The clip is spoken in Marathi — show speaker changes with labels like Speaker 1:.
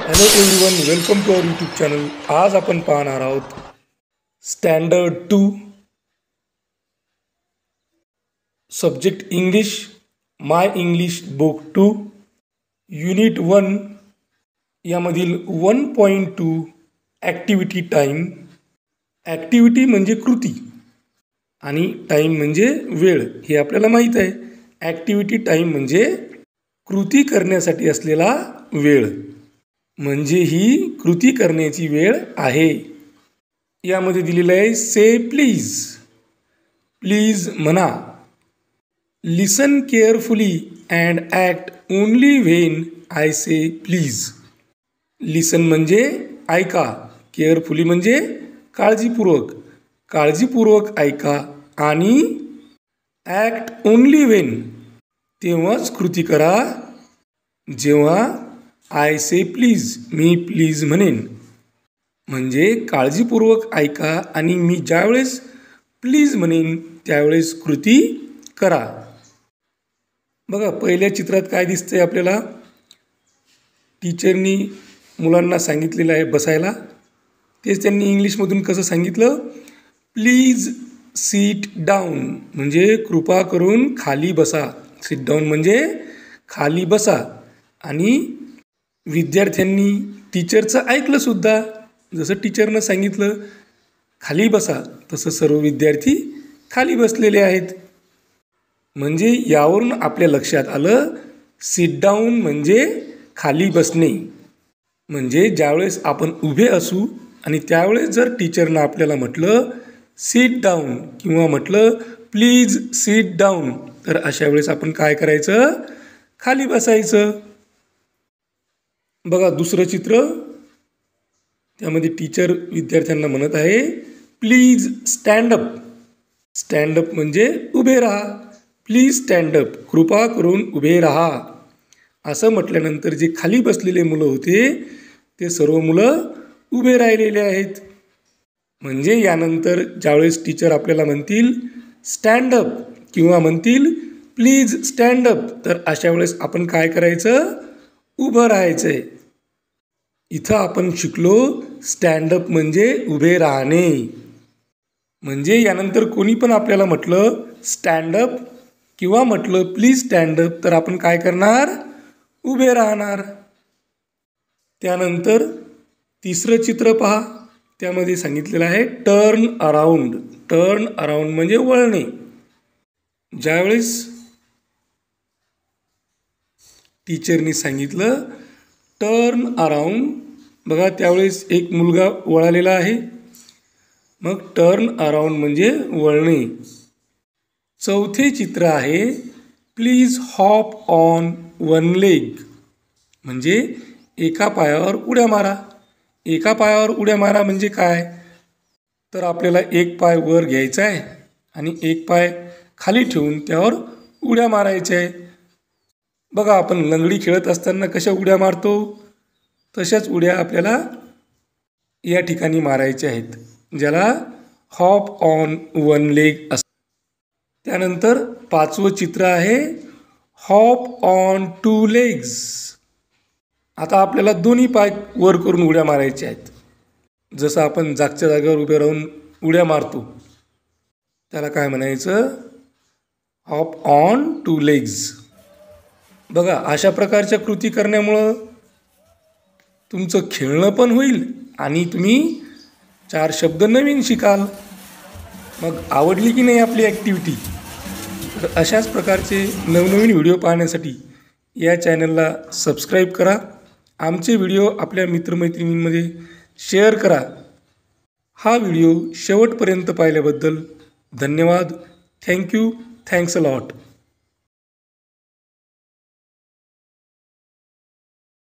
Speaker 1: Hello everyone, welcome to our YouTube channel. आज आपण पाहणार आहोत standard 2 subject English, my English book 2 unit 1 यामधील 1.2 ॲक्टिव्हिटी टाईम. ॲक्टिव्हिटी म्हणजे कृती आणि टाईम म्हणजे वेळ, हे आपल्याला माहीत आहे. ॲक्टिव्हिटी टाईम म्हणजे कृती करण्यासाठी असलेला वेळ, म्हणजे ही कृती करण्याची वेळ आहे. यामध्ये दिलेलं आहे से प्लीज. प्लीज म्हणा. Listen carefully and act only when I say please. Listen म्हणजे ऐका, केअरफुली म्हणजे काळजीपूर्वक, काळजीपूर्वक ऐका आणि ॲक्ट ओनली व्हेन तेव्हाच कृती करा जेव्हा I say please me please म्हणेन. म्हणजे काळजीपूर्वक ऐका आणि मी ज्यावेळेस प्लीज म्हणेन त्यावेळेस कृती करा. बघा, पहिल्या चित्रात काय दिसतंय आपल्याला? टीचरनी मुलांना सांगितलेलं आहे बसायला. तेच त्यांनी इंग्लिशमधून कसं सांगितलं? प्लीज सीट डाऊन म्हणजे कृपा करून खाली बसा. सीट डाऊन म्हणजे खाली बसा. आणि विद्यार्थ्यांनी टीचरचं ऐकलं सुद्धा. जसं टीचरनं सांगितलं खाली बसा, तसं सर्व विद्यार्थी खाली बसलेले आहेत. म्हणजे यावरून आपल्या लक्षात आलं सिट डाऊन म्हणजे खाली बसणे. म्हणजे ज्यावेळेस आपण उभे असू आणि त्यावेळेस जर टीचरनं आपल्याला म्हटलं सिट डाऊन किंवा म्हटलं प्लीज सिट डाऊन, तर अशा वेळेस आपण काय करायचं? खाली बसायचं. बघा दुसरं चित्र, त्यामध्ये टीचर विद्यार्थ्यांना म्हणत आहे please stand up. Stand up म्हणजे उभे राहा. प्लीज स्टँड अप, कृपा करून उभे राहा. असं म्हटल्यानंतर जे खाली बसलेले मुलं होते ते सर्व मुलं उभे राहिलेले आहेत. म्हणजे यानंतर ज्यावेळेस टीचर आपल्याला म्हणतील स्टँड अप किंवा म्हणतील प्लीज स्टँड अप, तर अशा वेळेस आपण काय करायचं? उभं राहायचं आहे. इथं आपण शिकलो स्टँडअप म्हणजे उभे राहणे. म्हणजे यानंतर कोणी पण आपल्याला म्हटलं स्टँडअप किंवा म्हटलं प्लीज स्टँडअप, तर आपण काय करणार? उभे राहणार. त्यानंतर तिसरं चित्र पहा, त्यामध्ये सांगितलेलं आहे टर्न अराउंड. टर्न अराउंड म्हणजे वळणे. ज्यावेळेस टीचरनी सांगितलं टर्न अराउंड, बघा त्यावेळेस एक मुलगा वळालेला आहे. मग टर्न अराउंड म्हणजे वळणे. चौथे चित्र आहे please hop on one leg म्हणजे एका पायावर उड्या मारा. एका पायावर उड्या मारा म्हणजे काय? तर आपल्याला एक पाय वर घ्यायचा आहे आणि एक पाय खाली ठेवून त्यावर उड्या मारायच्या आहे. बघा आपण लंगडी खेळत असताना कशा उड्या मारतो, तशाच उड्या आपल्याला या ठिकाणी मारायच्या आहेत, ज्याला हॉप ऑन वन लेग असतं. त्यानंतर पाचवं चित्र आहे हॉप ऑन टू लेग्स. आता आपल्याला दोन्ही पाय वर करून उड्या मारायच्या आहेत. जसं आपण जागच्या जागेवर उभे राहून उड्या मारतो त्याला काय म्हणायचं? Hop on two legs. बघा अशा प्रकारच्या कृती करण्यामुळं तुमचं खेळणं पण होईल आणि तुम्ही 4 शब्द नवीन शिकाल. मग आवडली की नाही आपली ॲक्टिव्हिटी? तर अशाच प्रकारचे नवनवीन व्हिडिओ पाहण्यासाठी या चॅनलला सबस्क्राईब करा. आमचे व्हिडिओ आपल्या मित्रमैत्रिणींमध्ये शेअर करा. हा व्हिडिओ शेवटपर्यंत पाहिल्याबद्दल धन्यवाद. थँक्यू. Thanks a lot.